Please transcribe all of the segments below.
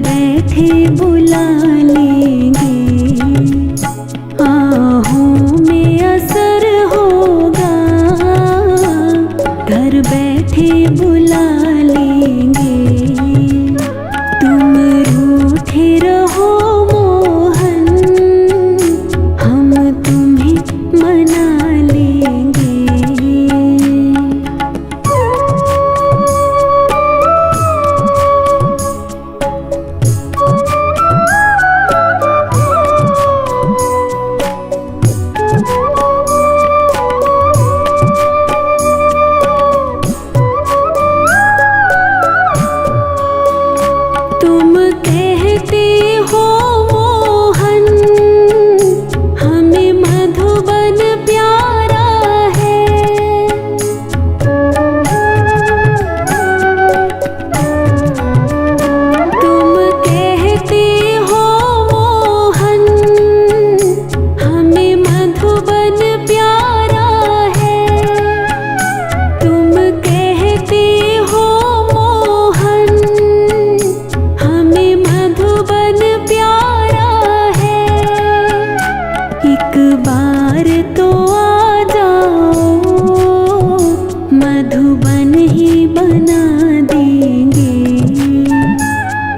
बैठे बुला लेंगे, आहों में असर होगा। घर बैठे बुला लेंगे, तुम रूठे रहो मोहन, हम तुम्हें मना लेंगे। तुम कहते हो मोहन, हमें मधुबन प्यारा है। तुम कहते हो मोहन, हमें मधुबन प्यारा है। तुम कहते हो मोहन, हमें मधुबन प्यारा है। एक बार तो आ जाओ, मधुबन ही बना देंगे।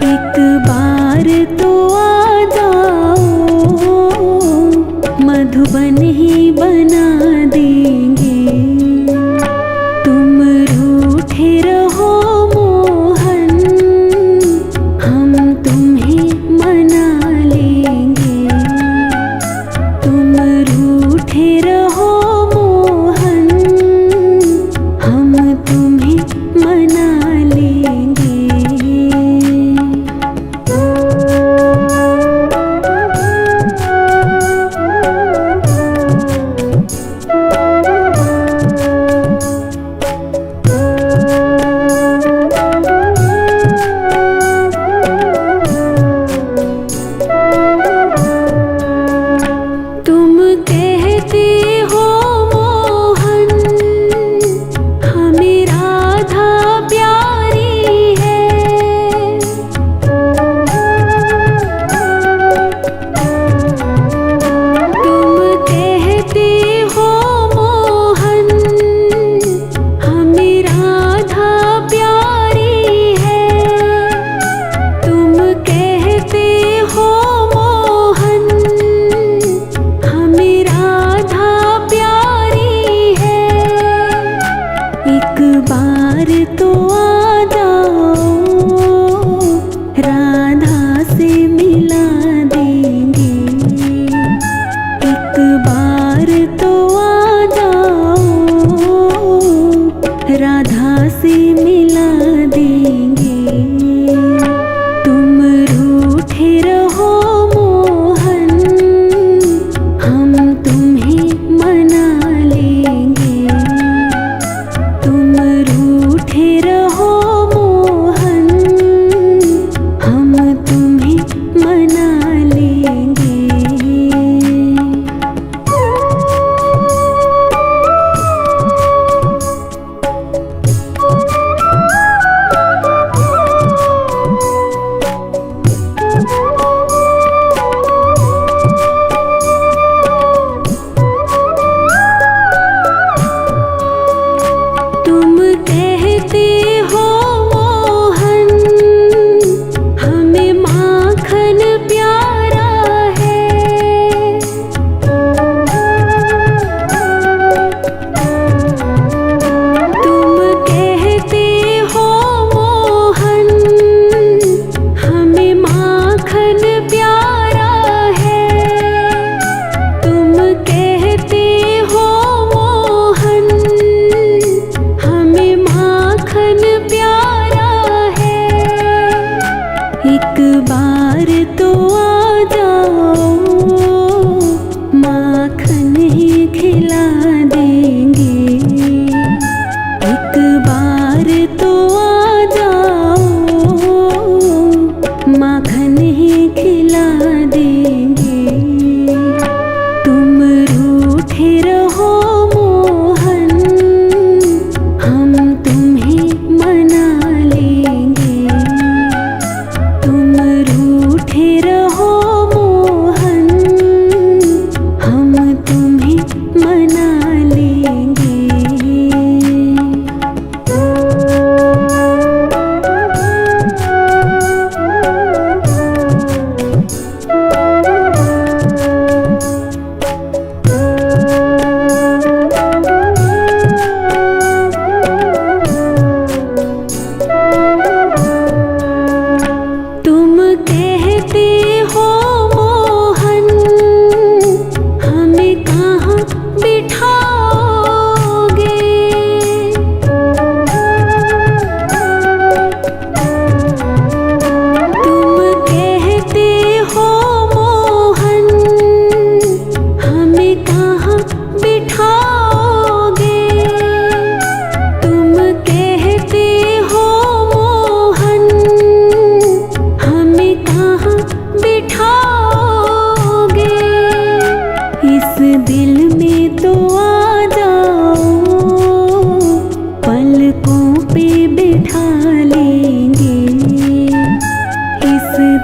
एक बार तो आ जाओ, मधुबन ही बना देंगे। तुम रूठे रहो मोहन, हम तुम्हें मना लेंगे। तुम रूठे रहो मोहन, हम तुम्हें मना लेंगे। तुम कहते हो मोहन, हमें राधा प्यारी है। तुम कहते हो मोहन, हमें राधा प्यारी है। तुम कहते हो मोहन, हमें राधा प्यारी है। एक बार तो आ जाओ, राधा से मिला देंगे। एक बार तो आ जाओ, राधा से मिला देंगे। तुम रूठे रहो मोहन, हम तुम्हें मना लेंगे। तुम रूठे रहो मोहन, हम तुम्हें मना लेंगे। तुम कहते हो मोहन, हमें माखन प्यारा है। तुम कहते हो मोहन, हमें माखन प्यारा है। तुम कहते हो मोहन, हमें माखन प्यारा है। एक बार तो आ जाओ, माखन ही खिला देंगे। एक बार तो आ जाओ, माखन ही खिला देंगे। तुम रूठे रहो मोहन, हम तुम्हें मना लेंगे। तुम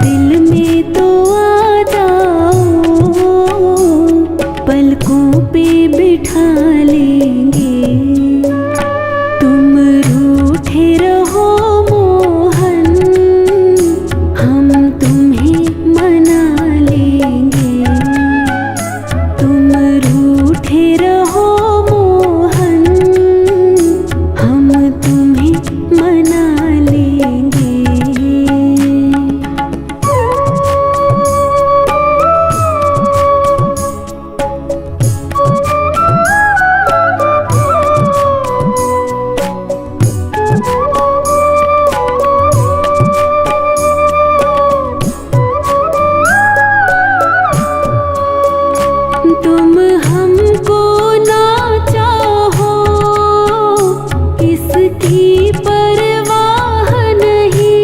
दिल में तो आ जाओ, पलकों पे बिठा लेंगे। तुम रूठे रहो मोहन, हम तुम्हें मना लेंगे। तुम रूठे रहो मोहन, हम तुम्हें मना लेंगे। तुम हमको ना चाहो, इसकी परवाह नहीं।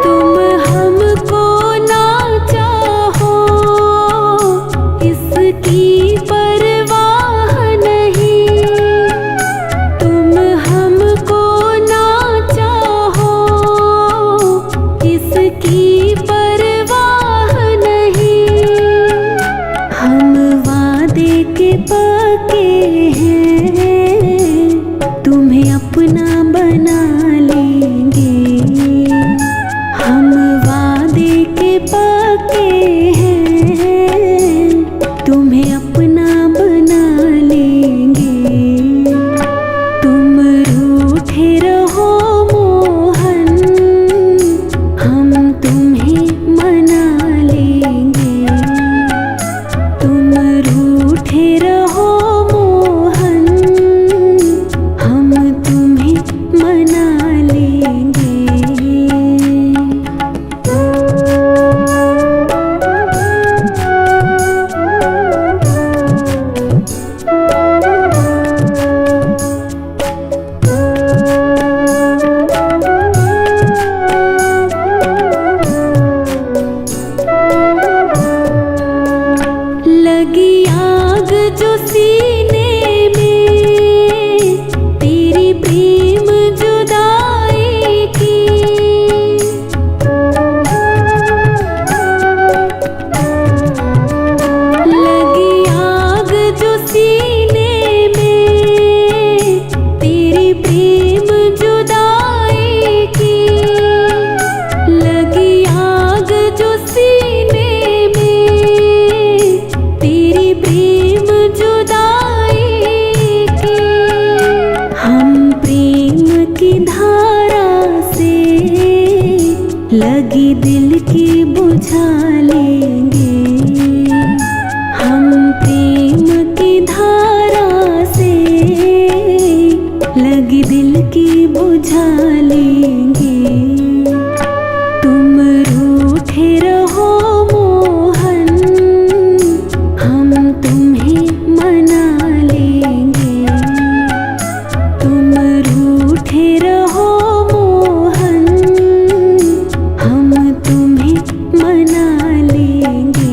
तुम हमको ना चाहो, इसकी परवाह नहीं। तुम हमको ना चाहो, इसकी परवाह नहीं। हम वादे के पक्के हैं, तुम्हें अपना बना लेंगे। हम वादे के पक्के हैं, तुम्हें अपना बना लेंगे। तुम रूठे रहो मोहन, हम तुम्हें मना लेंगे। तुम रूठे रहो मोहन, हम तुम्हें मना लेंगे। लगी आग जो सीने में, तेरी प्रेम जुदाई की। लगी आग जो सीने में, तेरी प्रेम जुदाई की। लगी आग जो सीने में, तेरी प्रेम जुदाई की। हम प्रेम की धारा से लगी दिल की बुझा लेंगे। हम प्रेम की धारा से लगी दिल की बुझा लेंगे। तुम रूठे रहो मोहन, हम तुम्हें मना लेंगे। तुम रूठे रहो मोहन, हम तुम्हें मना लेंगे।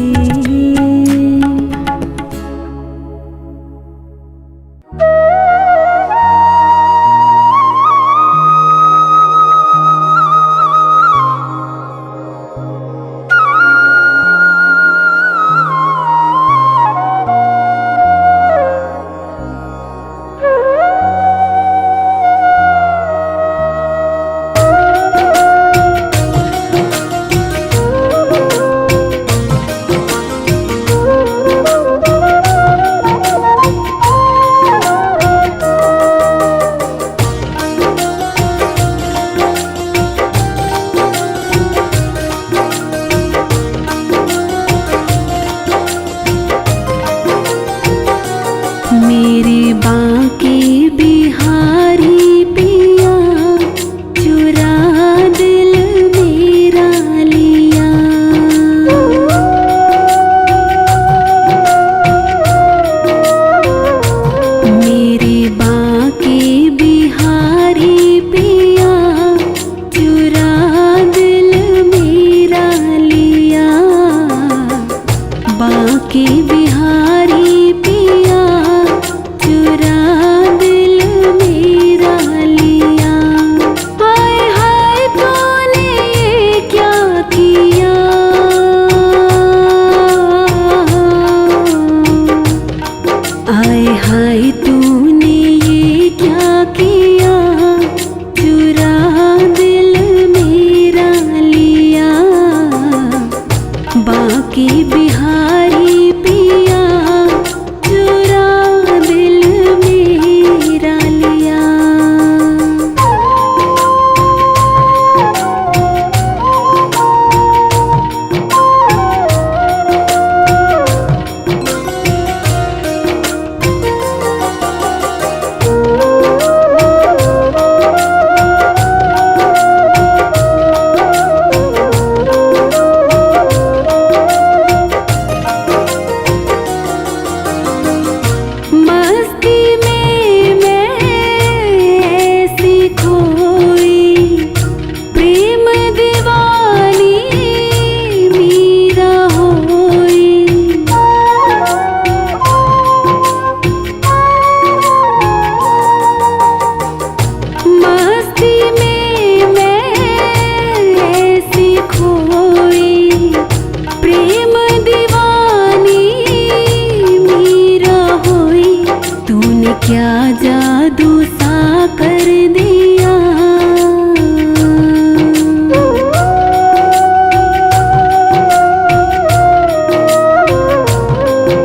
कर दिया।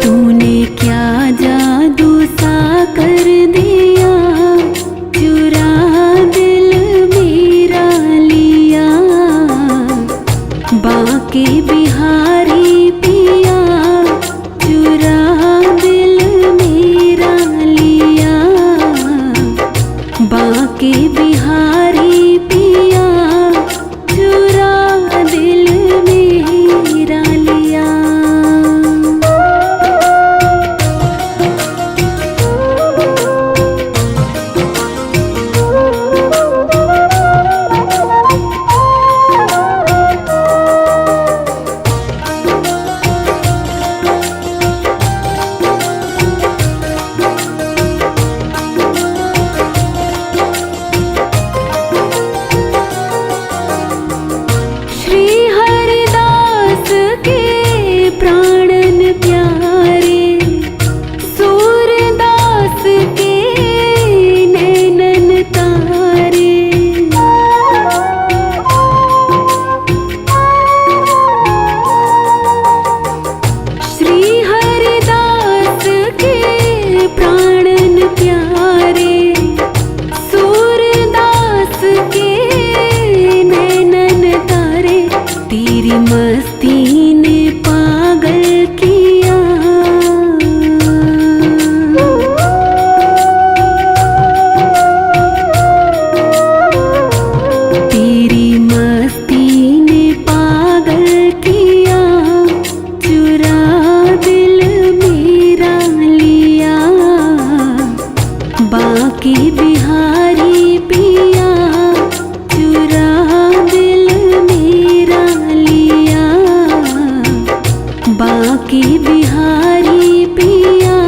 तूने क्या जादू सा कर दिया, चुरा दिल मेरा लिया। बाके बिहारी पिया, चुरा दिल मेरा लिया। बाके बिहारी पिया, चुरा दिल मेरा लिया। श्री हरिदास के प्राणन प्यारे, सूरदास के नैनन तारे। श्री हरिदास के प्राणन प्यारे, सूरदास के नैनन तारे। तेरी मस्ती ने पागल किया, तेरी मस्ती ने पागल किया। चुरा दिल मेरा लिया, बाके बिहारी पिया, चुरा दिल मेरा लिया। बाके बिहारी पिया,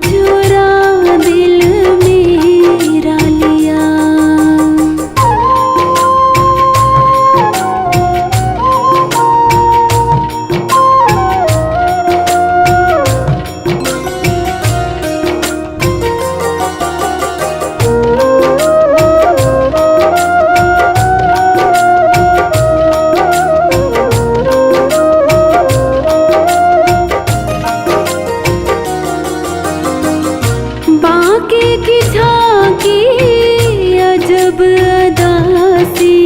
चुरा दिल मेरा लिया। बाके की झांकी अजब दासी,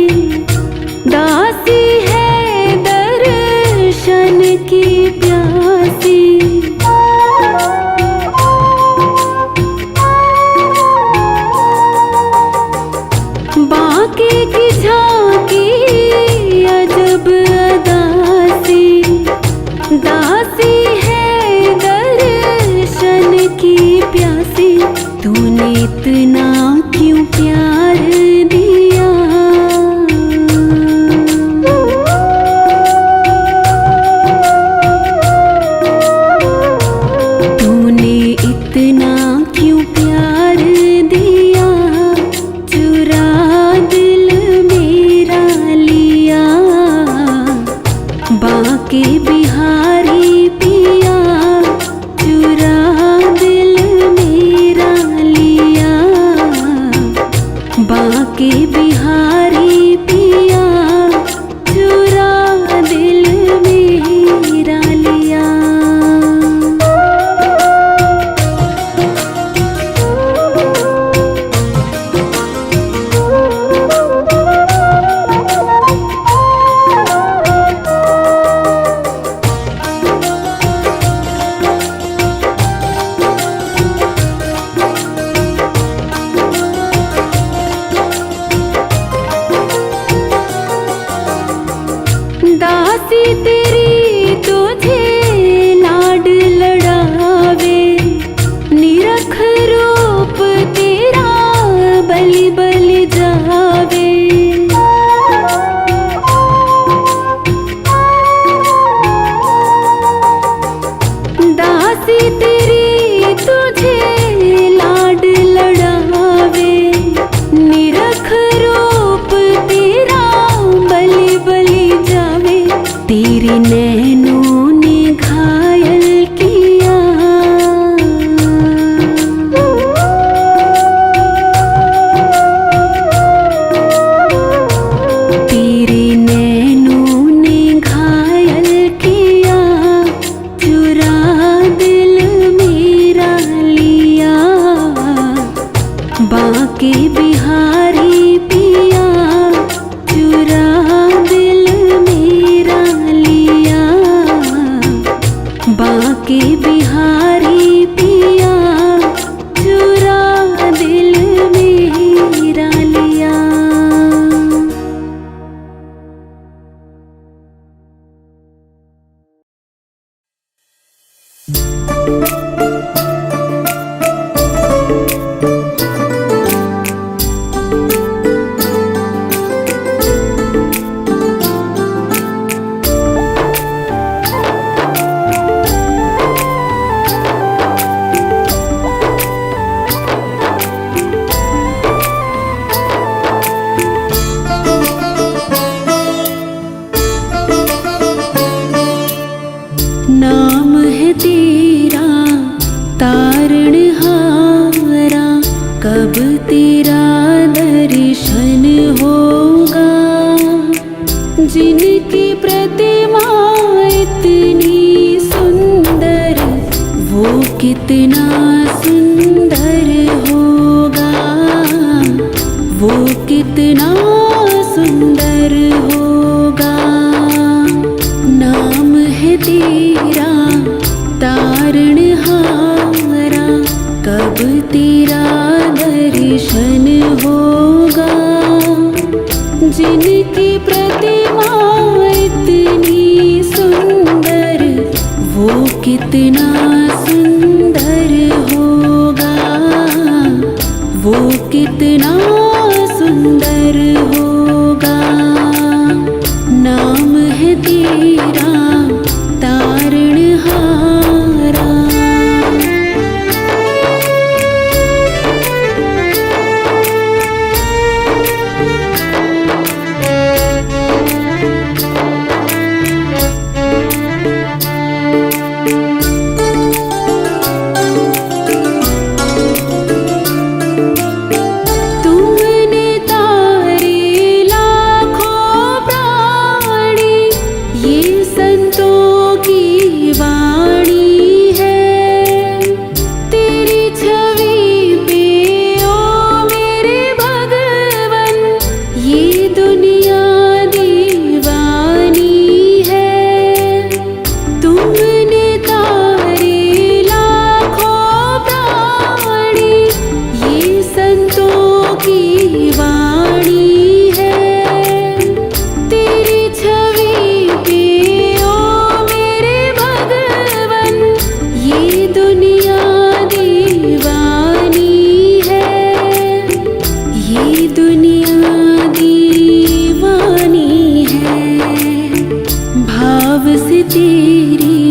दासी है दर्शन की प्यासी। बाके की झांकी अजब दासी, दासी है दर्शन की प्यासी। तूने इतना क्यों प्यार दिया, तूने इतना क्यों प्यार दिया। चुरा दिल मेरा लिया, बाके बिहारी पिया, चुरा दिल मेरा लिया। बिहारी पिया चुरा दिल मेरा लिया। बांके बिहारी पिया चुरा दिल मेरा लिया। नाम है तेरा तारणहारा, कब तेरा दर्शन होगा। जिनकी प्रतिमा इतनी सुंदर, वो कितना सुंदर होगा, वो कितना सुंदर होगा। नाम है तेरा तारणहारा, कब तेरा दर्शन होगा। जिनकी प्रतिमा इतनी सुंदर, वो कितना सुंदर होगा, वो कितना सुंदर होगा। नाम है तेरा तारणहारा। तुमने तारे लाखों प्राणी, ये संतों की वाणी है। तेरी छवि पे ओ मेरे भगवन, ये दुनिया दीवानी है। तुमने तारे लाखों प्राणी, ये संतों की वाणी है। तेरी छवि पे ओ मेरे भगवन, ये दुनिया दीवानी है, ये दुनिया दीवानी है। भाव से तेरी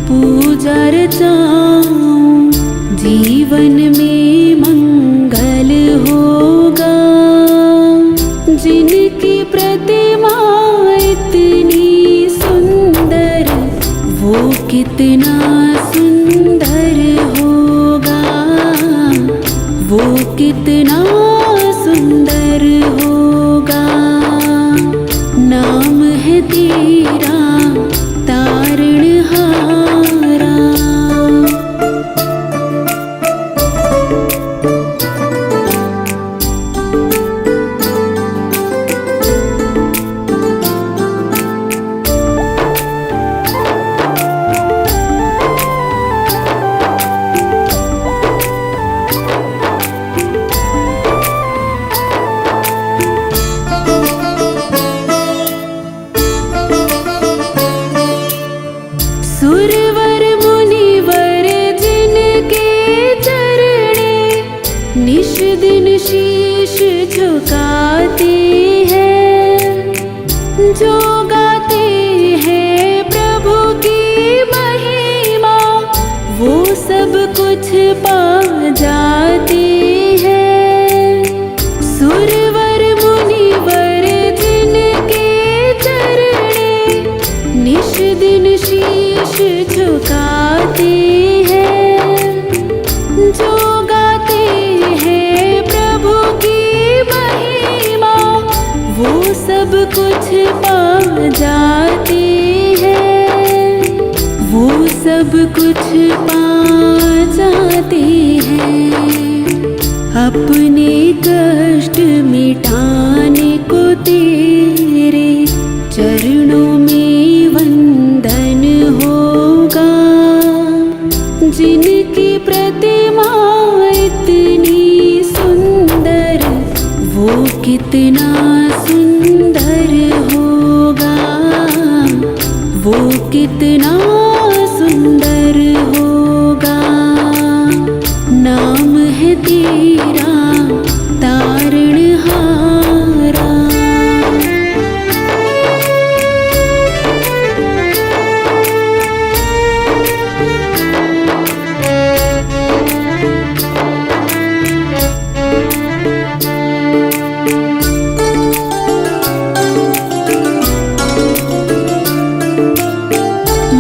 पूजा रचाऊं, जीवन में मंगल होगा। जिनकी प्रतिमा इतनी सुंदर, वो कितना सुंदर होगा, वो कितना सुंदर होगा। नाम है तेरा तारणहारा। सुरवर मुनिवर जिनके चरणे, निश दिन शीश झुकाते हैं। जो गाते हैं प्रभु की महिमा, वो सब कुछ पा जाते हैं। सुरवर मुनिवर जिनके चरणे, निश दिन शीश झुकाते हैं। जो गाते हैं प्रभु की महिमा, वो सब कुछ पा जाते हैं, वो सब कुछ पा जाते हैं। अपने कष्ट मिटाने को तेरे चरणों में वंदन होगा। जिनकी प्रतिमा इतनी सुंदर, वो कितना सुंदर होगा, वो कितना सुंदर होगा। नाम है तेरा तारणहारा।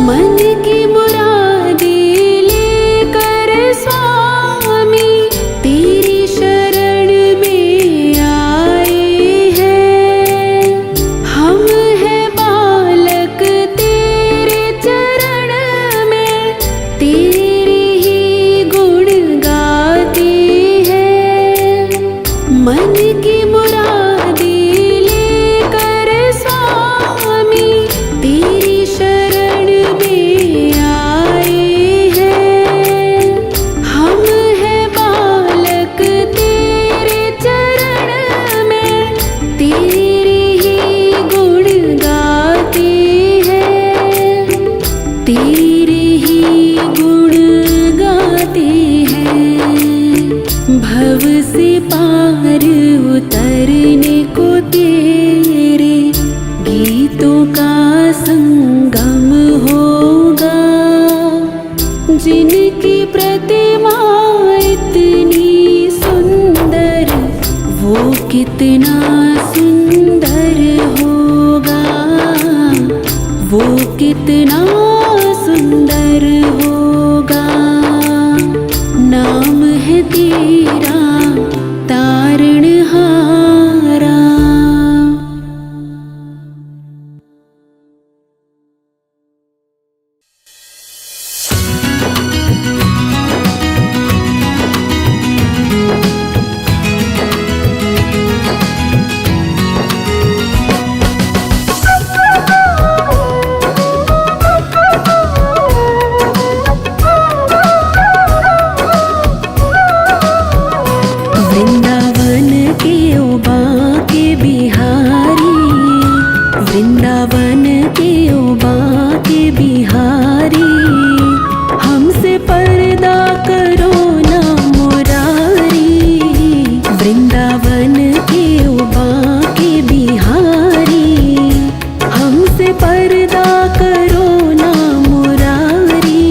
मन की मुरादें लेकर स्वामी तेरी शरण में आए हैं। हम हैं बालक तेरे चरण में, तेरे ही गुण गाते हैं। मन की मुरादें लेकर स्वामी तेरी शरण में आए हैं। हम हैं बालक तेरे चरण में, तेरे ही गुण गाते हैं, तेरे ही गुण गाते हैं। भव से पार उतरने को तेरे गीतों का संगम होगा। जिनकी प्रतिमा इतनी सुंदर, वो कितना सुंदर होगा, वो कितना सुंदर होगा। नाम है तेरा तारणहारा। वृंदावन के ओ बांके बिहारी, वृंदावन के ओ बांके बिहारी। हमसे पर्दा करो ना मुरारी, वृंदावन के ओ बांके बिहारी। हमसे पर्दा करो ना मुरारी,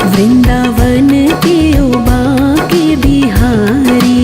वृंदावन के ओ बांके बिहारी।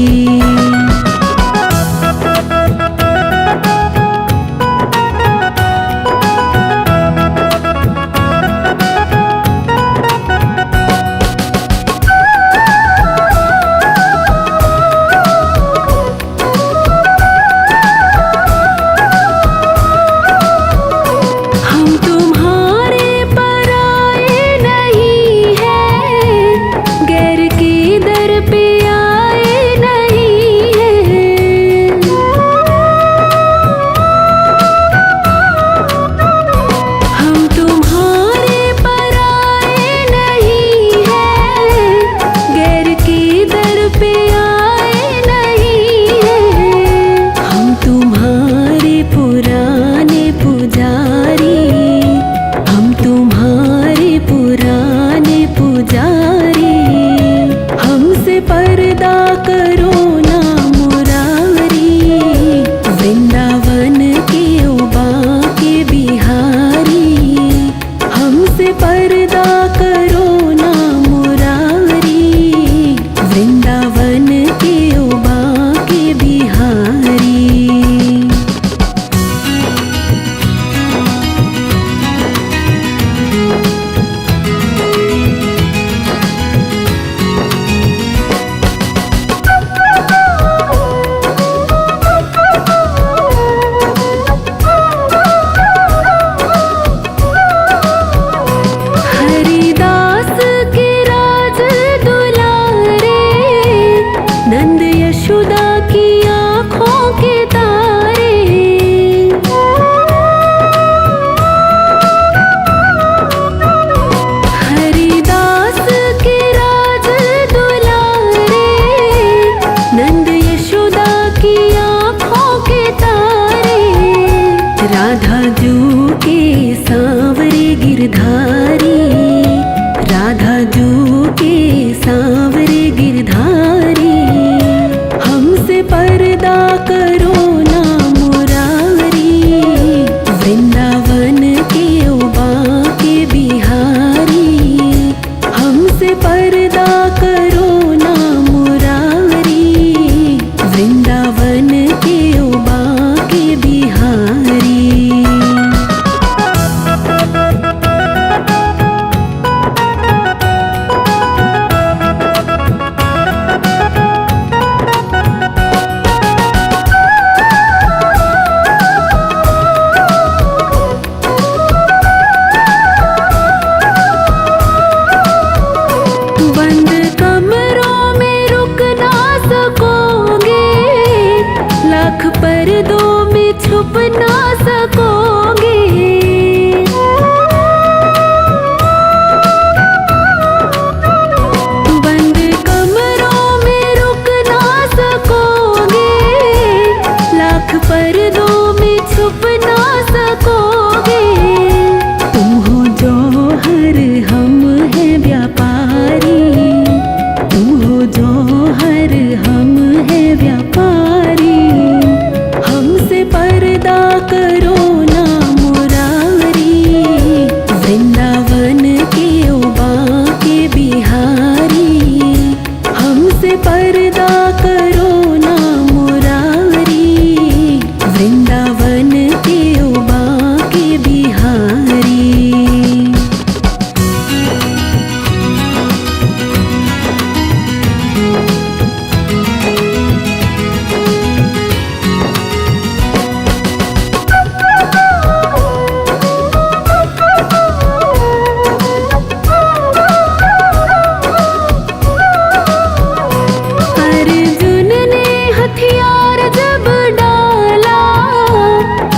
आँखों के तारे। हरिदास के राज दुलारे, नंद यशोदा की आँखों के तारे। राधा जू के सांवरे गिरधारी, राधा जू के सांवरे गिरधारी। हमसे पर्दा करो ना मुरारी, वृंदावन के उबा के बिहारी। हमसे पर्दा करो ना मुरारी, वृंदावन के उबा के बिहारी। बंद कमरों में रुक ना सकोगे, लाख पर्दों में छुप ना सकोगे। बंद कमरों में रुक ना सकोगे, लाख पर्दों में छुप ना सकोगे। तुम हो जौहर हम हैं व्यापारी, तुम हो जौहर हम हैं व्यापारी। हमसे पर्दा करो ना मुरारी, वृंदावन के उबा के बिहारी। हमसे पर्दा करो ना मुरारी, वृंदावन के उबा के बिहारी। अर्जुन ने हथियार जब डाला,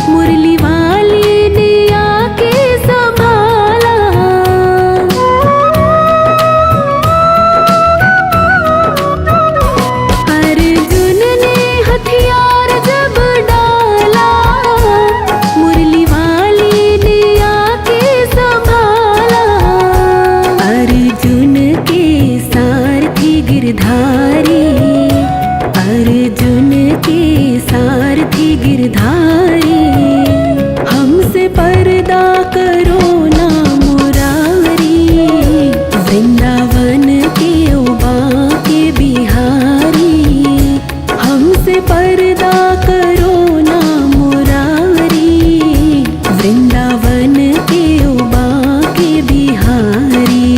मुरली वाली ने आके संभाला। अर्जुन ने हथियार जब डाला, मुरली वाली ने आके संभाला। अर्जुन के सारथी गिरधारी, अर्जुन के सारथी गिरधारी। हमसे पर्दा करो ना मुरारी, वृंदावन के उबा के बिहारी। हमसे पर्दा करो ना मुरारी, वृंदावन के उबा के बिहारी।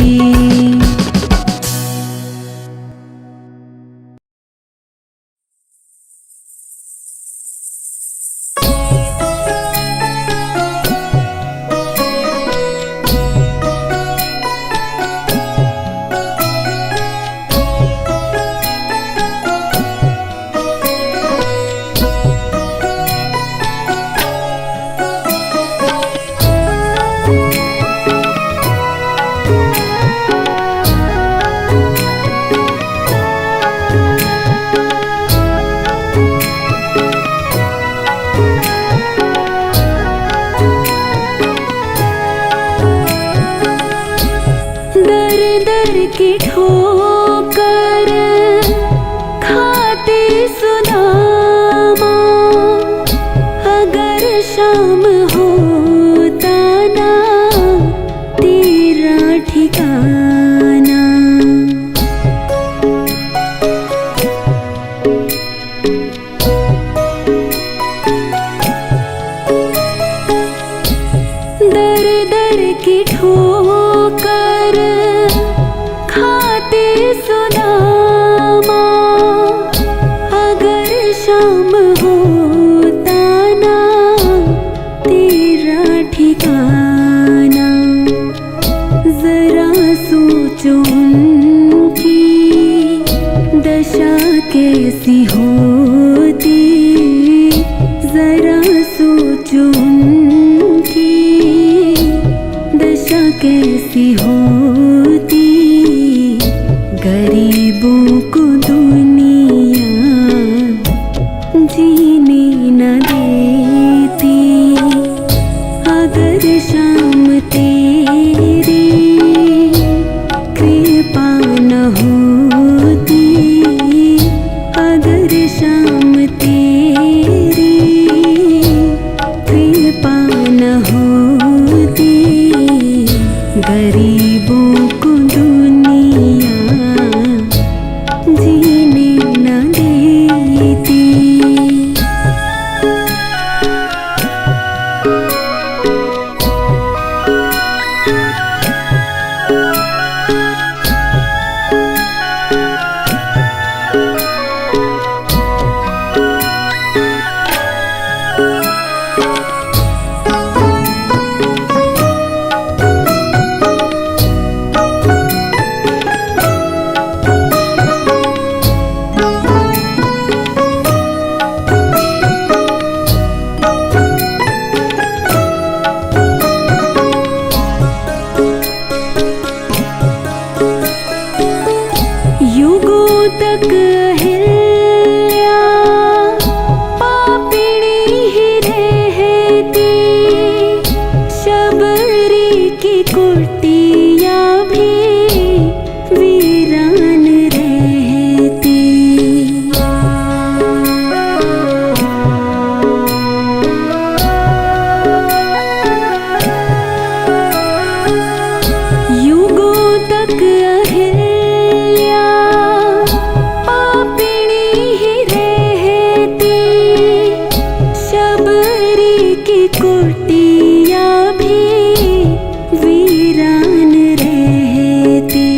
जीने न देती अगर शाम तेरी कृपा न होती, अगर शाम तेरी कृपा न होती, गरीबों को दुनिया जीने न देती। युगों तक अहिल्या पापिणी ही रहती, शबरी की कुटिया भी वीरान रहती। युगों तक अहिल्या पापिणी ही रहती, शबरी की कुटिया भी वीरान रहती।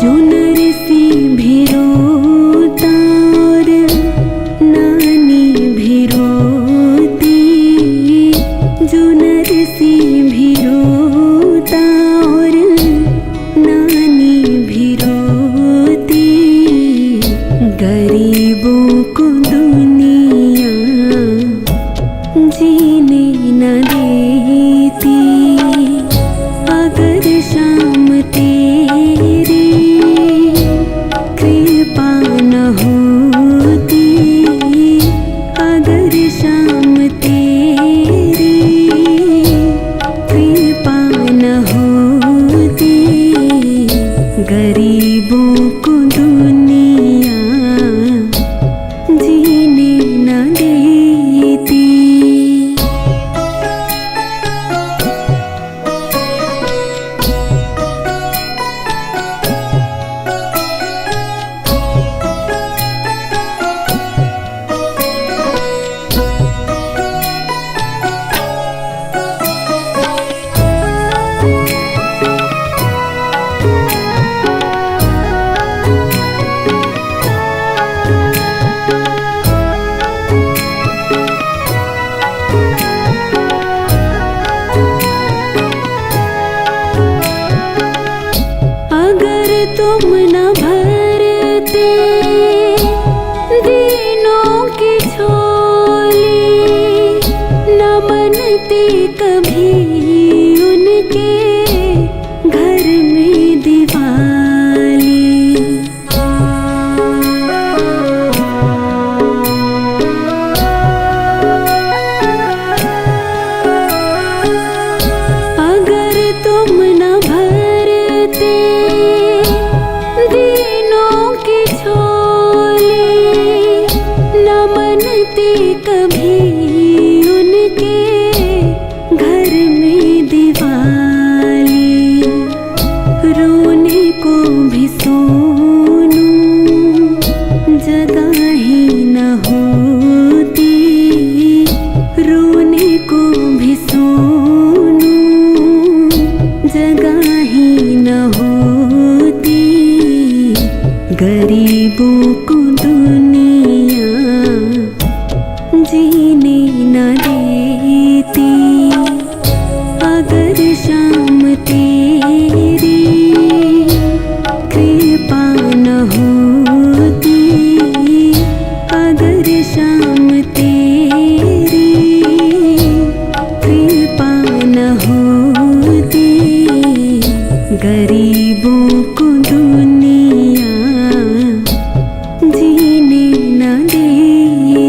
जो नरसी भी रोता और नानी भी रोती, जो नरसी भी रोता और नानी भी रोती, गरीबों को दुनिया जीने न देती अगर शाम तेरी कृपा न होती, अगर शाम तेरी कृपा न होती, गरीबों को दुनिया जीने न देती। अगर तुम न भरते दीनों की झोली, न बनती कभी उनके घर में दिवाली। अगर तुम न भरते दीनों की झोली, न बनती कभी उनके घर में दिवाली। रोने को भी सोनू जगह ही न होती, रोने को भी सोनू जगह ही न होती, गरीबों को दुनिया जीने न देती अगर शाम तेरी कृपा न होती, अगर शाम तेरी कृपा न होती, गरीबों को दुनिया जीने न देती।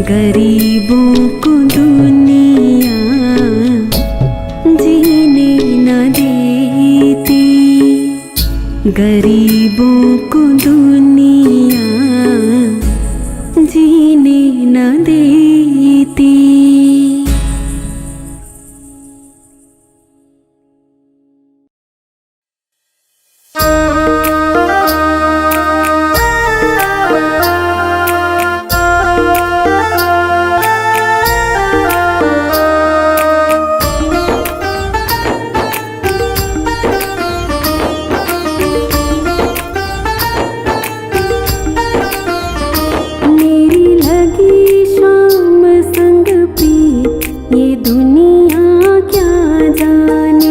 गरीबों को दुनिया जीने न देती, गरीबों को दुनिया जीने न देती। दुनिया क्या जाने।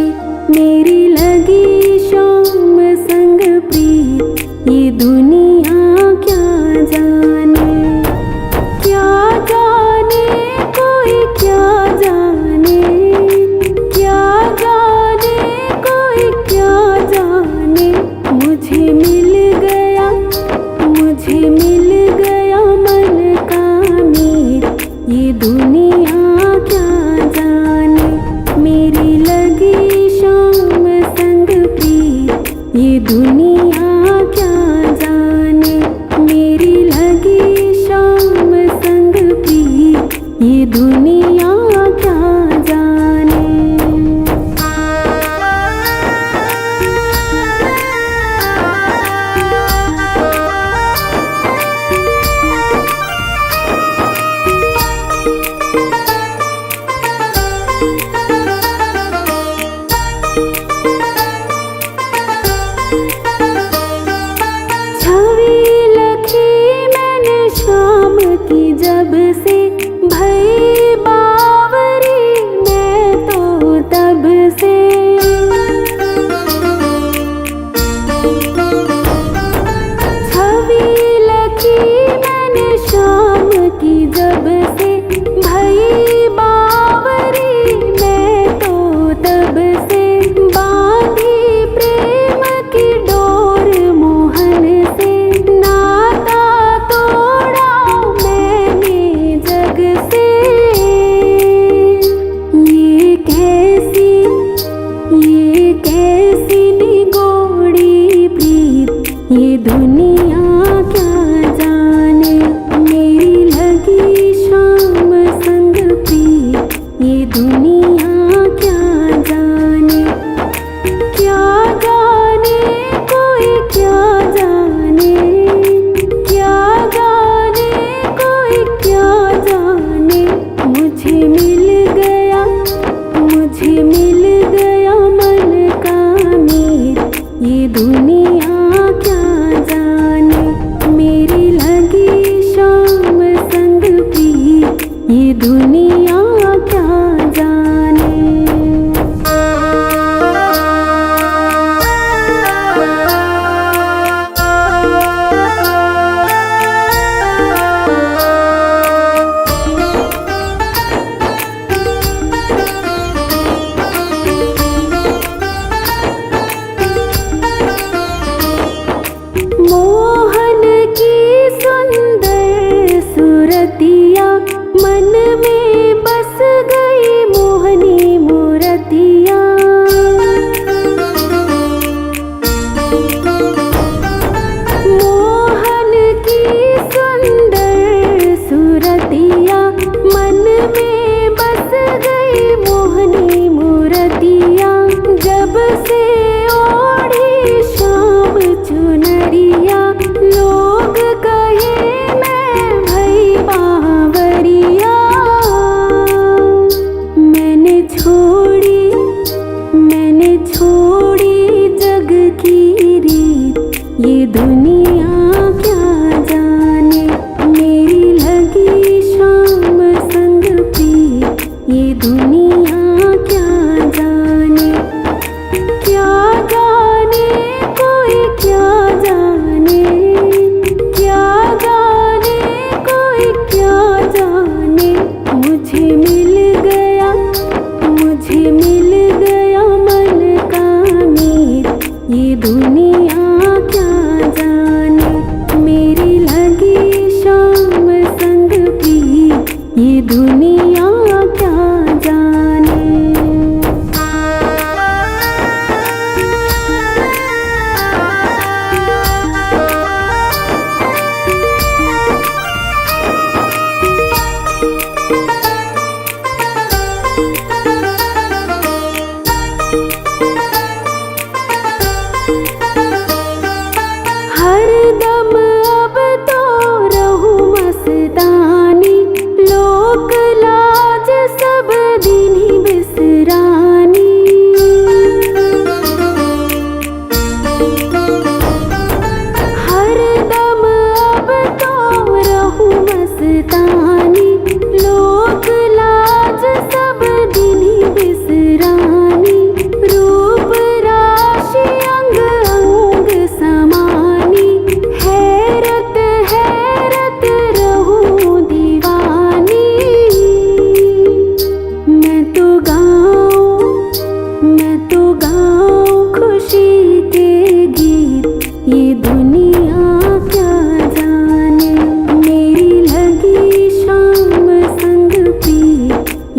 दुनिया क्या जाने, मेरी लगी शाम संग पी,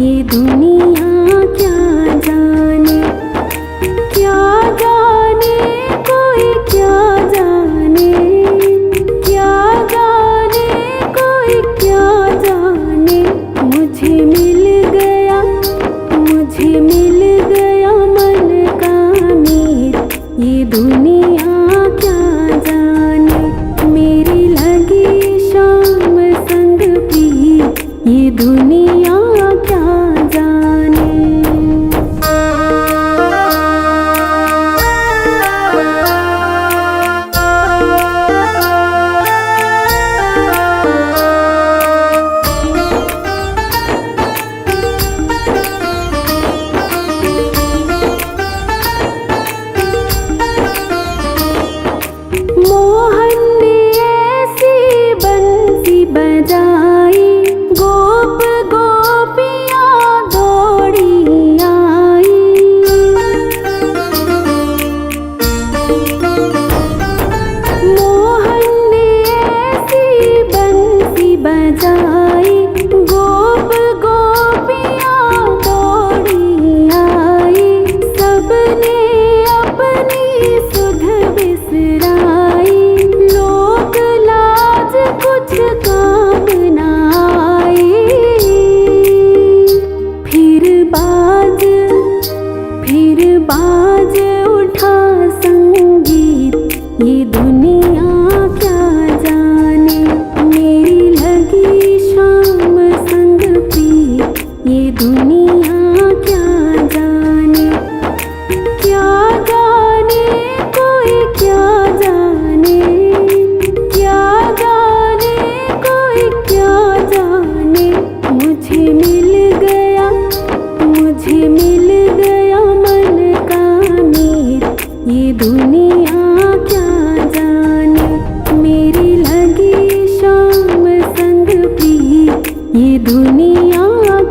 ये दुनिया क्या जाने, क्या जाने कोई क्या जाने, क्या जाने कोई क्या जाने। मुझे मिल गया मन का मीर, ये दुनिया क्या जाने, मेरी लगी शाम संग पी, ये दुनिया क्या जाने। मोहन ने ऐसी बंसी बजाई, गोप गोपियाँ दौड़ी आई। मोहन ने ऐसी बंसी बजाई, गोप गोपियाँ दौड़ी आई। सबने अपनी सुध बिसराई, लोक लाज कुछ काम न आई। फिर बाज उठा संगीत, ये दुनिया क्या जाने, मेरी लगी शाम संग पी, ये दुनिया क्या जाने, क्या जाने कोई क्या जाने, क्या जाने कोई क्या जाने। मुझे मिल गया मन का मीर, ये दुनिया क्या जाने, मेरी लगी शाम संग पी, ये दुनिया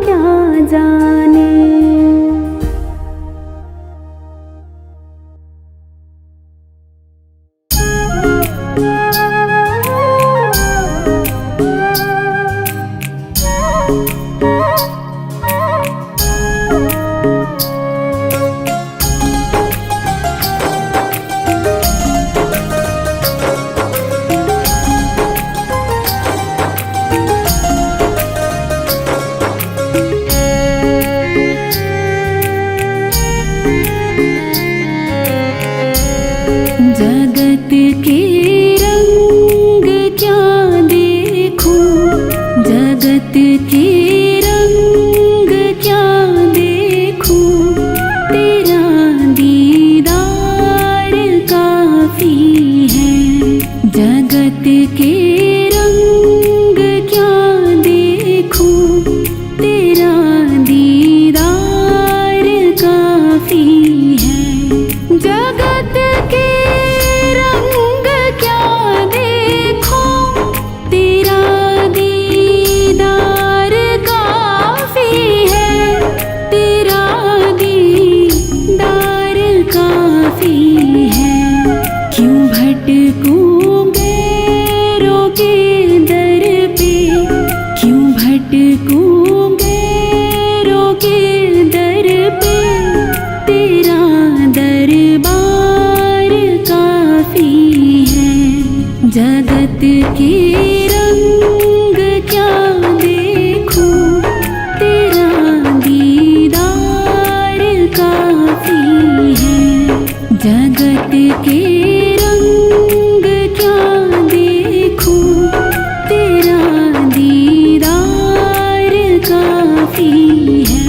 क्या जाने। जगत के रंग क्या देखूं, जगत के रंग क्या देखूं, तेरा दीदार काफी है। जगत के रंग क्या देखूं, तेरा दीदार काफी है। जगत के रंग क्या देखूं, तेरा दीदार काफी है, तेरा दीदार काफी है। क्यों भटकूं गैरों के दर पे, क्यों भटकूं गैरों के दर पे, तेरा दरबार काफी है। जगत के रंग क्या देखूं, तेरा दीदार काफी है। जगत के रंग क्या देखूं, तेरा दीदार काफी है।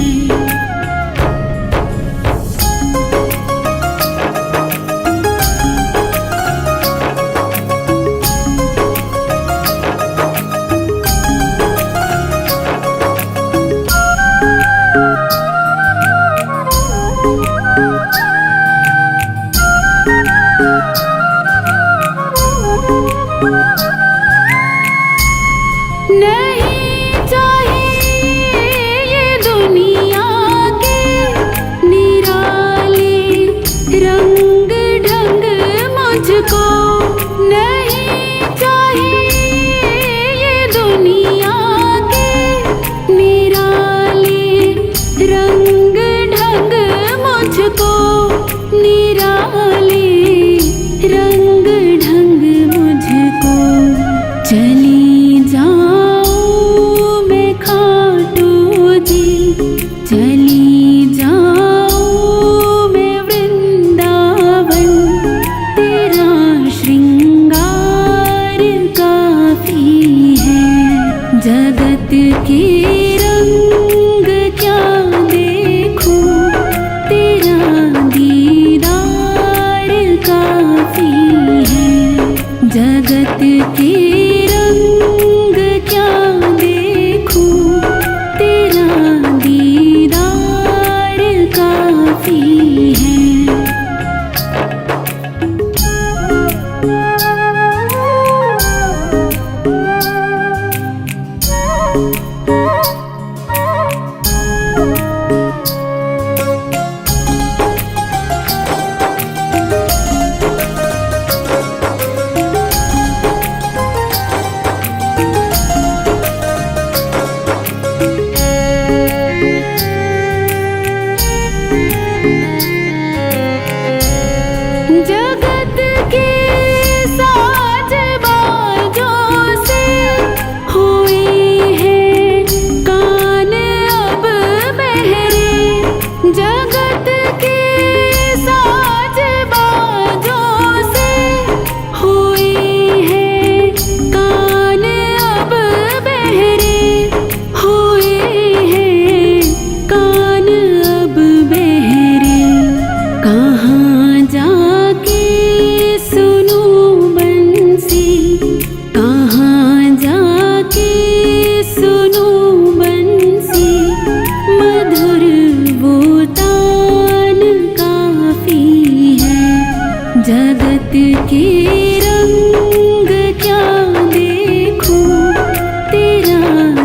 मुझको नहीं जगत के रंग क्या देखूं, तेरा दीदार काफी है। जगत के साज बाजों से हुई है कान अब बहरे, जगत के साज बाजों से हुई है कान अब बहरे, हुए हैं कान अब बहरे। कहाँ जाके सुनूं बंसी, कहाँ जाके सुनूं बंसी, मधुर वो तान काफी है। जगत के रंग क्या देखूं, तेरा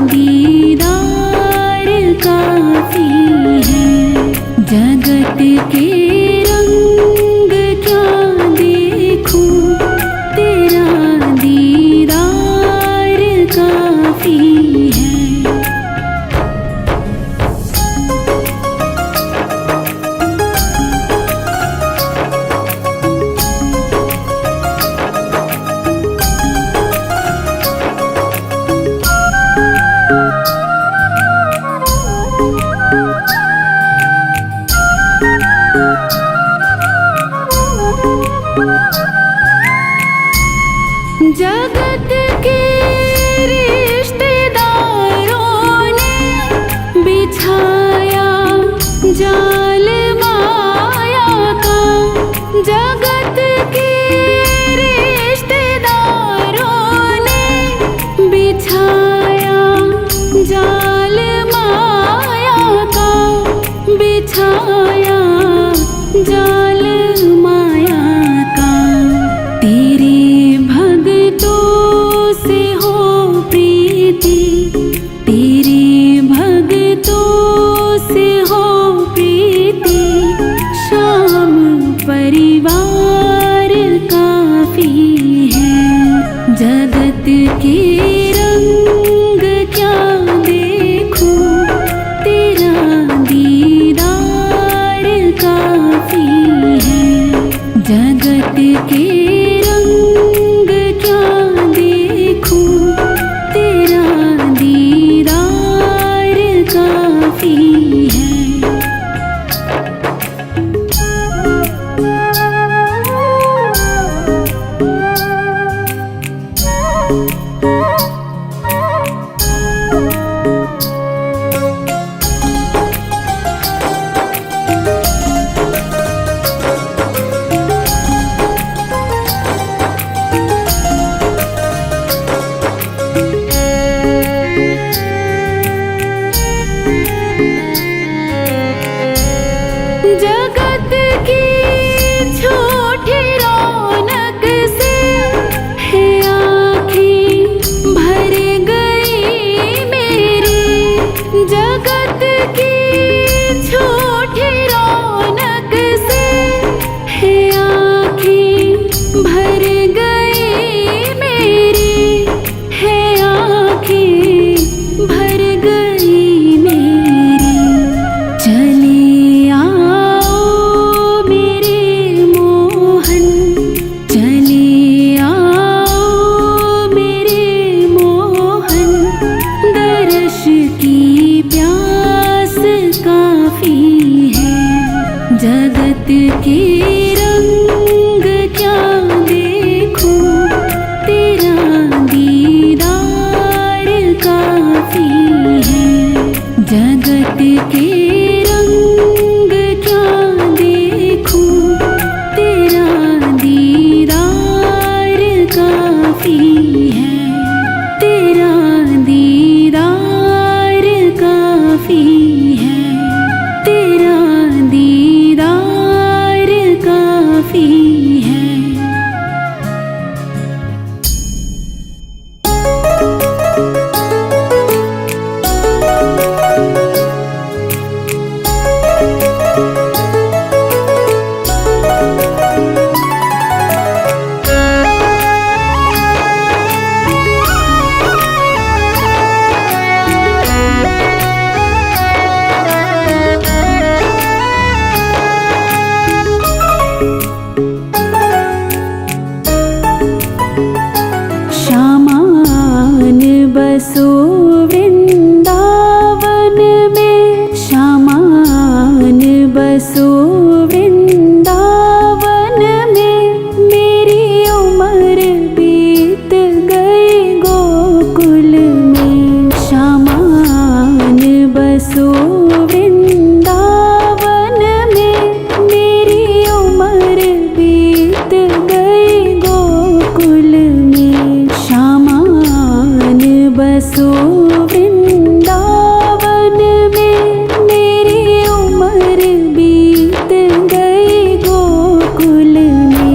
दीदार काफी है। जगत के रंग क्या देखूं, तेरा दीदार काफी है। जगत के रिश्तेदारों ने बिछाया जाल माया का, जगत के रिश्तेदारों ने बिछाया जाल माया का, बिछाया जाल माया का। तेरे भगतों से हो प्रीति, तेरे भगतों से हो प्रीति, शाम परिवार काफी है। जगत के रंग क्या देखूं, तेरा दीदार काफी है। जगत के रंग क्या देखूं, तेरा दीदार काफी है। जगत की झूठी रौनक से है आँखें भर गई मेरी, जगत की झूठी रौनक से है आँखें भर गई मेरी, है आँखें भर गई मेरी। चले आओ मेरे मोहन, चले आओ मेरे मोहन, दर्श की प्यास काफी है। जगत के रंग क्या देखूं, तेरा दीदार काफी है। जगत के रंग क्या देखूं, तेरा दीदार का काफी है, तेरा दीदार काफी है, तेरा दीदार काफी है। श्यामान बसो वृंदावन में, श्यामान बसो वृंदावन में, मेरी उम्र बीत गई गोकुल में। श्यामान बसो वृंदावन में, मेरी उम्र बीत गई गोकुल में। श्यामान बसो वृंदावन में, मेरी उम्र बीत गई गोकुल में।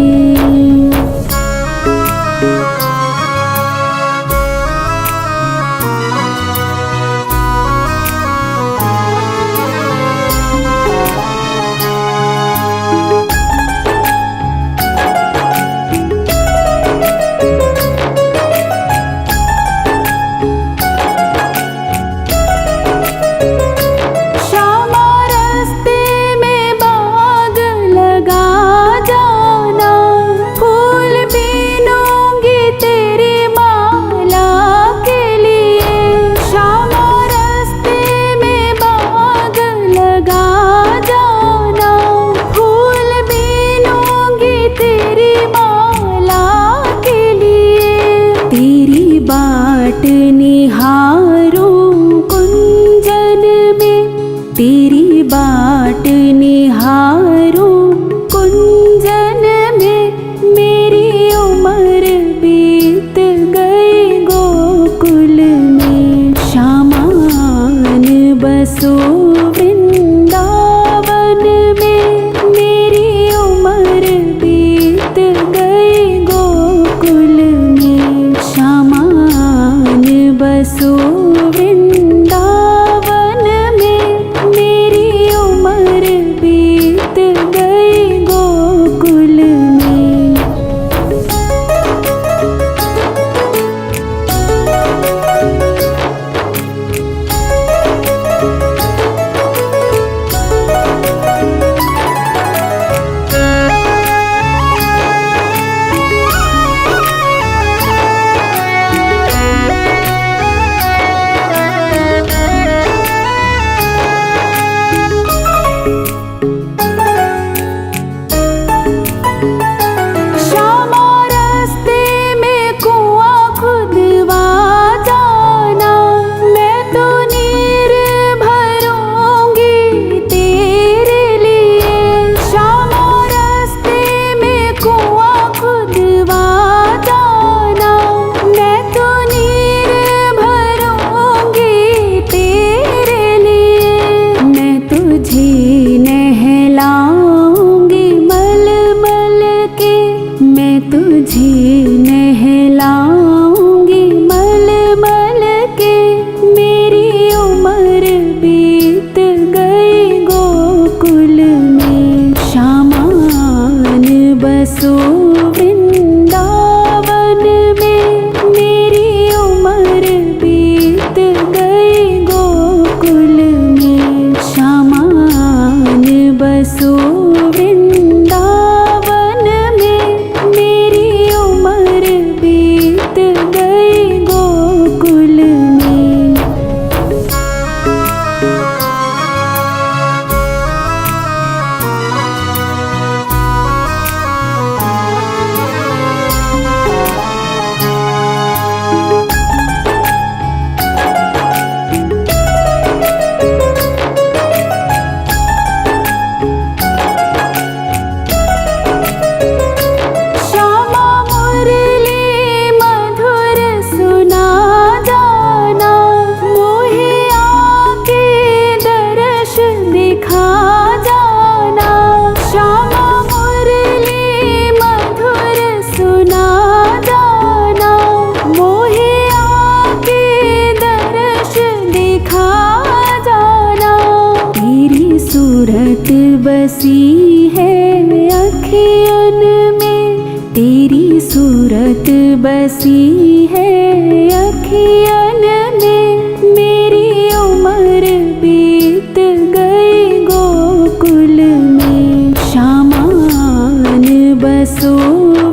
बसी है अखियन में, मेरी उम्र बीत गई गोकुल में। शामान बसो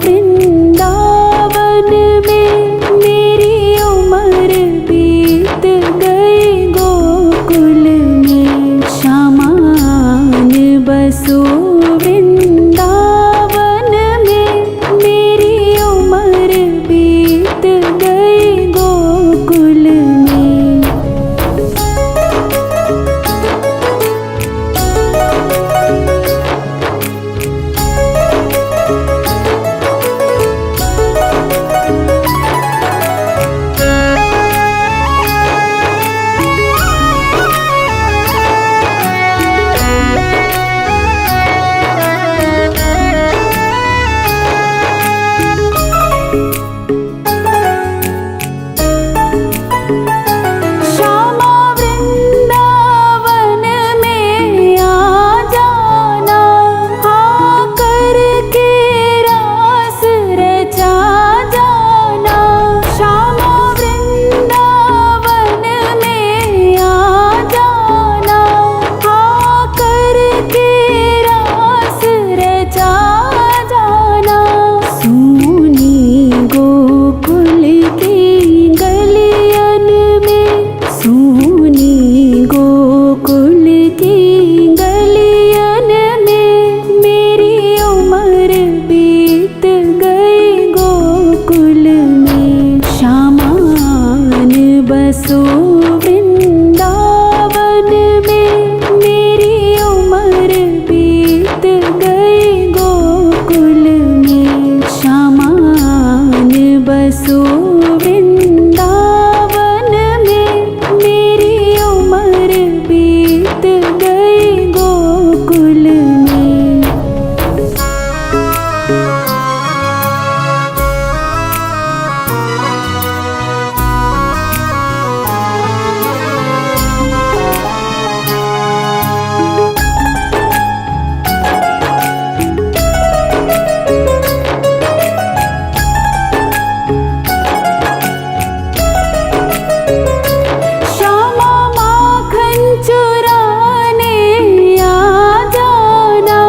वृंदावन में, मेरी उम्र बीत गई गोकुल में। शामान बसो वृंदावन में, मेरी उम्र बीत गई गोकुल में। श्यामा वृंदावन में आ जाना, हाँ करके रास रचा जाना। श्यामा वृंदावन में आ जाना, हाँ करके रास रचा जाना। सूनी गोकुल की गलियन में, सूनी गोकुल की गलियन में, मेरी उम्र बीत गई गोकुल में। शामान बसो वृंदावन में, मेरी उम्र बीत गई गोकुल में। शामान बसो वृंदावन में, मेरी उम्र बीत गई गोकुल में। श्यामा माखन चुराने आ जाना,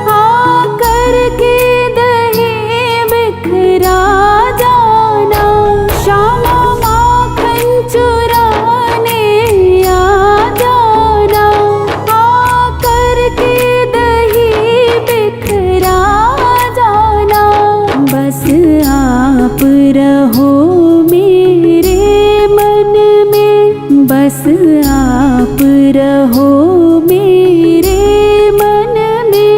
हाँ करके दही बिखरा जाना। श्यामा माखन चुराने आ जाना, हाँ करके दही बिखरा जाना। बस आप रहो मेरे मन में, बस आप रहो मेरे मन में,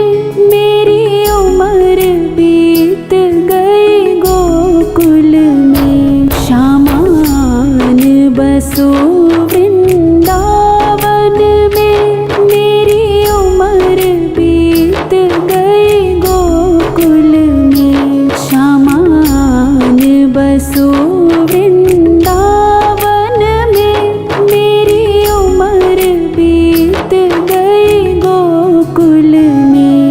मेरी उम्र बीत गई गोकुल में। शामान बसो वृंदावन में, मेरी उम्र बीत गई गोकुल में। शामान बसो वृंदावन में, मेरी उम्र बीत गई गोकुल में।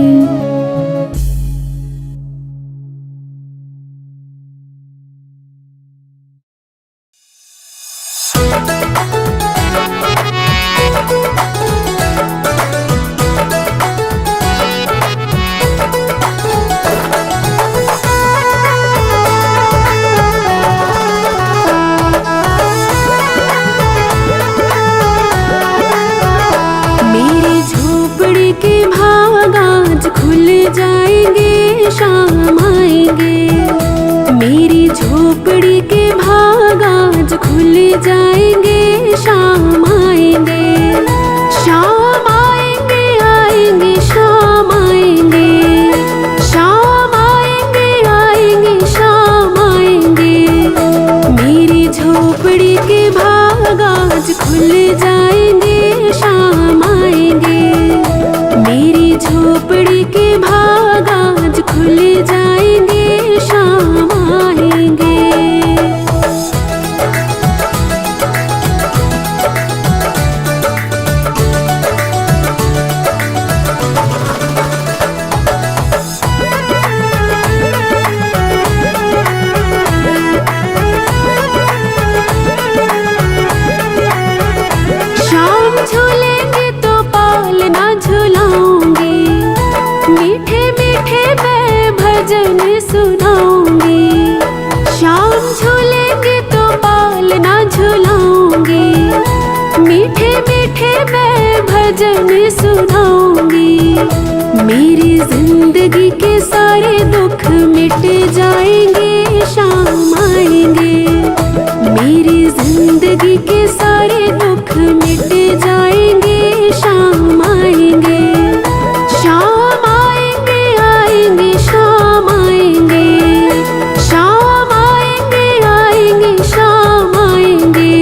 मेरी झोपड़ी के भाग आज खुल जाएंगे, शाम आएंगे। मेरी झोपड़ी के भाग आज खुल जाएंगे, शाम आएंगे। शाम आएंगे, आएंगे शाम आएंगे। शाम आएंगे, आएंगे शाम आएंगे। मेरी झोपड़ी के भाग आज खुल जाएंगे, शाम आएंगे। मेरी झोपड़ी के भाग आज खुल जाएंगे, शाम आएंगे। भजन सुनाऊंगी। मेरी जिंदगी के सारे दुख मिट जाएंगे, शाम आएंगे। मेरी जिंदगी के सारे दुख मिट जाएंगे, शाम आएंगे। शाम आएंगे, आएंगे, शाम आएंगे। शाम आएंगे, आएंगे, शाम आएंगे।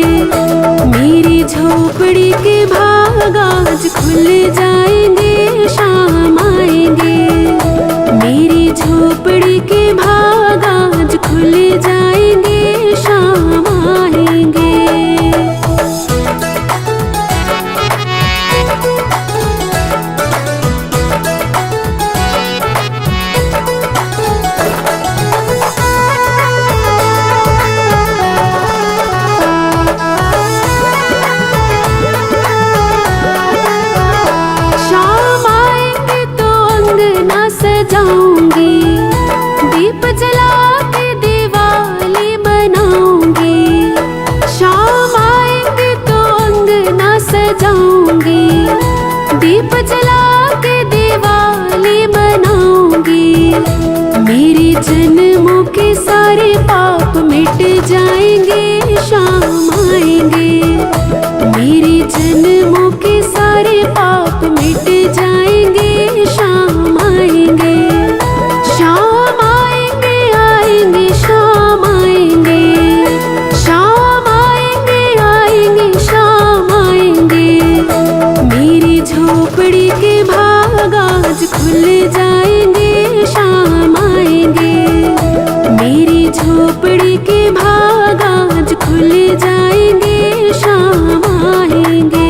मेरी झोपड़ी के भाग आज खुल जाएंगे, शाम आएंगे। मेरी झोपड़ी के भाग आज खुल जाएंगे, शाम आएंगे। शाम आएंगे तो अंगना सजाऊंगी, दीप जला के दिवाली बनाऊंगी। शाम आएंगे तो अंगना सजाऊंगी, दीप जला के दिवाली बनाऊंगी। मेरे जन्मों के सारे पाप मिट जाएंगे, शाम आएंगे। मेरे जन्मों के सारे पाप मिट जाएंगे, शाम आएंगे। शाम आएंगे, आएंगे, शाम आएंगे। शाम आएंगे, आएंगे, शाम आएंगे। मेरी झोपड़ी के भाग आज खुल जाएंगे, शाम आएंगे। मेरी झोपड़ी के भाग आज खुल जाएंगे, शाम आएंगे।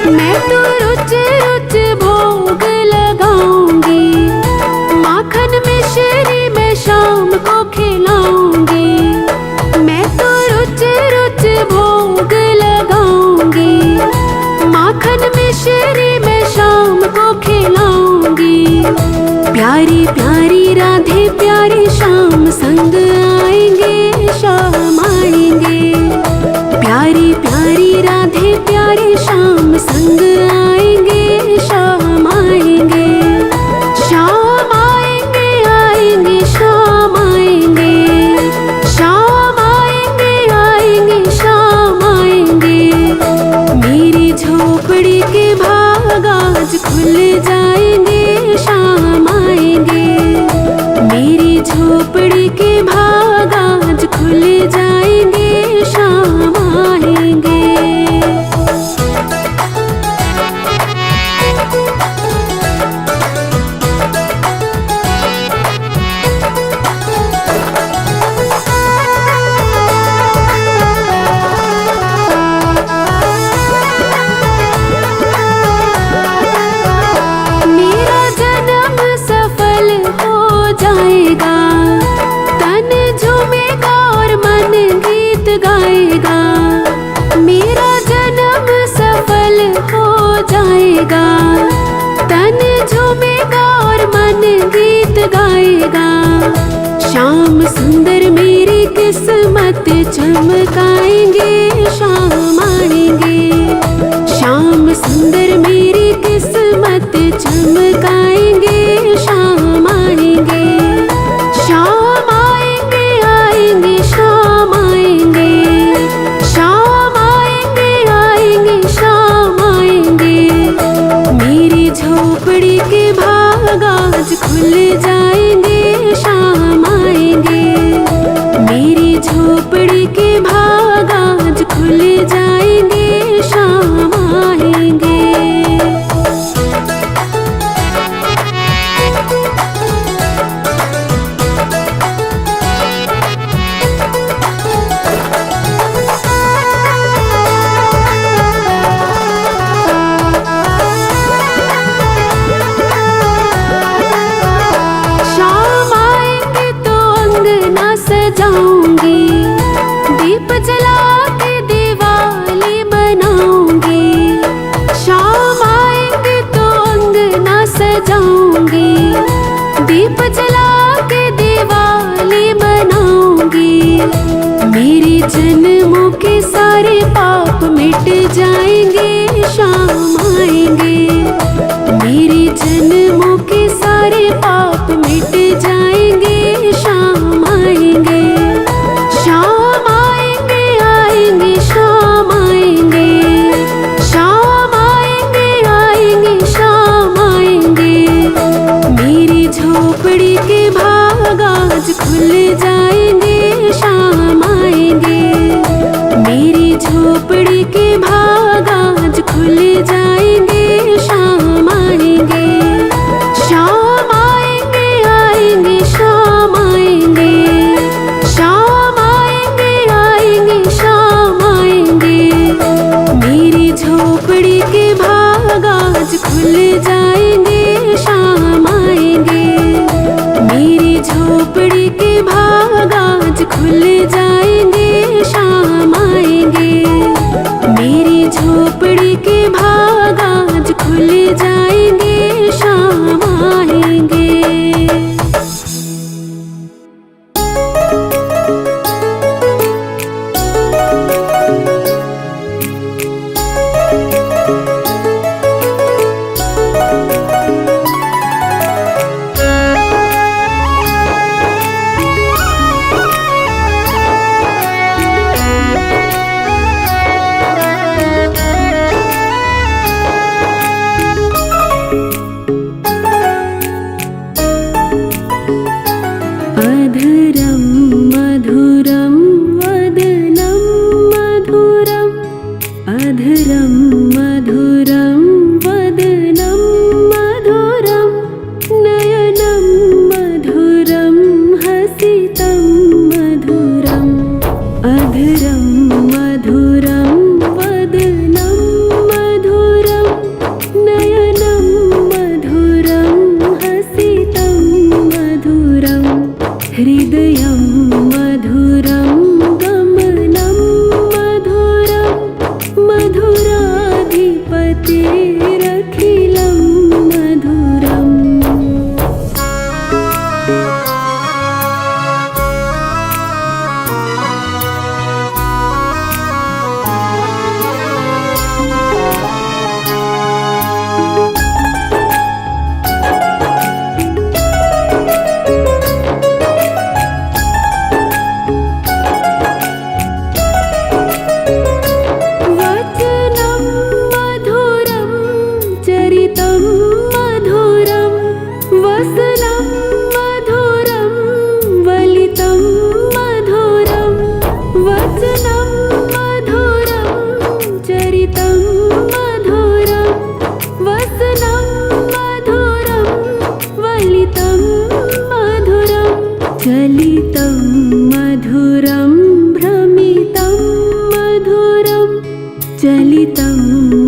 मैं तो रुच रुच भोग लगाऊंगी, माखन मिश्री मैं शाम को खिलाऊंगी। मैं तो रुच रुच भोग लगाऊंगी, माखन मिश्री मैं शाम को खिलाऊंगी। प्यारी प्यारी राधे प्यारे श्याम संग आएंगे, शाम आएंगे। प्यारी प्यारी राधे प्यारे श्याम संग आएंगे, शाम आएंगे। शाम आएंगे, आएंगे, शाम आएंगे। शाम आएंगे, आएंगे, शाम आएंगे। मेरी झोपड़ी के भाग आज खुल जाएंगे, शाम आएंगे। मेरी झोपड़ी के भाग आज खुल जाएंगे, शाम आएंगे। मेरा जन्म सफल हो जाएगा, तन झूमेगा और मन गीत गाएगा। मेरा जन्म सफल हो जाएगा, तन झूमेगा और मन गीत गाएगा। श्याम सुंदर मेरी किस्मत चमकाएंगे, शाम आएंगे। श्याम सुंदर मेरी किस्मत चमकाएंगे, शाम आएंगे। शाम आएंगे, आएंगे, शाम आएंगे। शाम आएंगे, आएंगे, शाम आएंगे। मेरी झोपड़ी के भाग आज खुल जाएंगे, शाम आएंगे। मेरी झोपड़ी के भाग आज खुल जाएंगे, दीप जला के दिवाली मनाऊंगी। मेरे जन्मों के सारे पाप मिट जाएंगे, शाम आएंगे। मेरे जन्मों के सारे पाप मिट जाएंगे, शाम आएंगे। शाम आएंगे, आएंगे, शाम आएंगे। शाम आएंगे, आएंगे, शाम आएंगे। मेरी झोपड़ी के भाग आज खुल जाएंगे, शाम आएंगे। मेरी झोपड़ी के भाग आज खुल जाएंगे, शाम आएंगे। शाम आएंगे, आएंगे, शाम आएंगे। शाम आएंगे, आएंगे, शाम आएंगे। मेरी झोपड़ी के भाग आज खुल जाएंगे, शाम आएंगे। मेरी झोपड़ी के भाग आज खुल जाएंगे, शाम आएंगे। मेरी झोपड़ी के भाग आज खुल जाएंगे, शाम आएंगे। अधरं मधुरं वदनं मधुरम्। अधरं मधुरं वदनं मधुरं। नयनं मधुरं हसितं मधुरम्। अधरं मधुरं वदनं मधुरं। नयनं मधुरं हसितं मधुरम्। हृदयं मधुरं गमनं मधुरं। मधुराधिपतिरखिलं मधुरम्। वचनं मधुरं चरितं मधुरं। वसनं मधुरं वलितं मधुरं। वचनं मधुरं चरितं मधुरं। वसनं मधुरं वलितं मधुरं। चलितं मधुरं भ्रमितं मधुरं। चलितं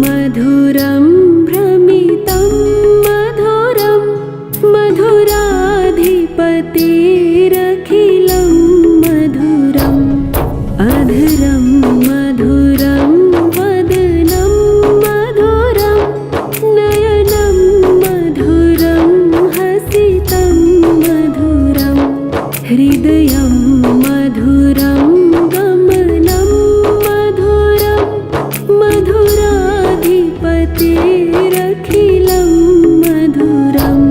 मधुरं भ्रमितं मधुरं। मधुराधिपतिरखिलं मधुरम्। अधरं मधुरं वदनं मधुरं। नयनं मधुरं हसितं मधुरम्। हृदयं मधुरं गमनं मधुरं। मधुराधिपतिरखिलं मधुरम्।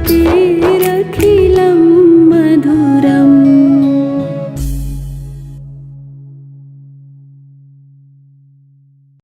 करते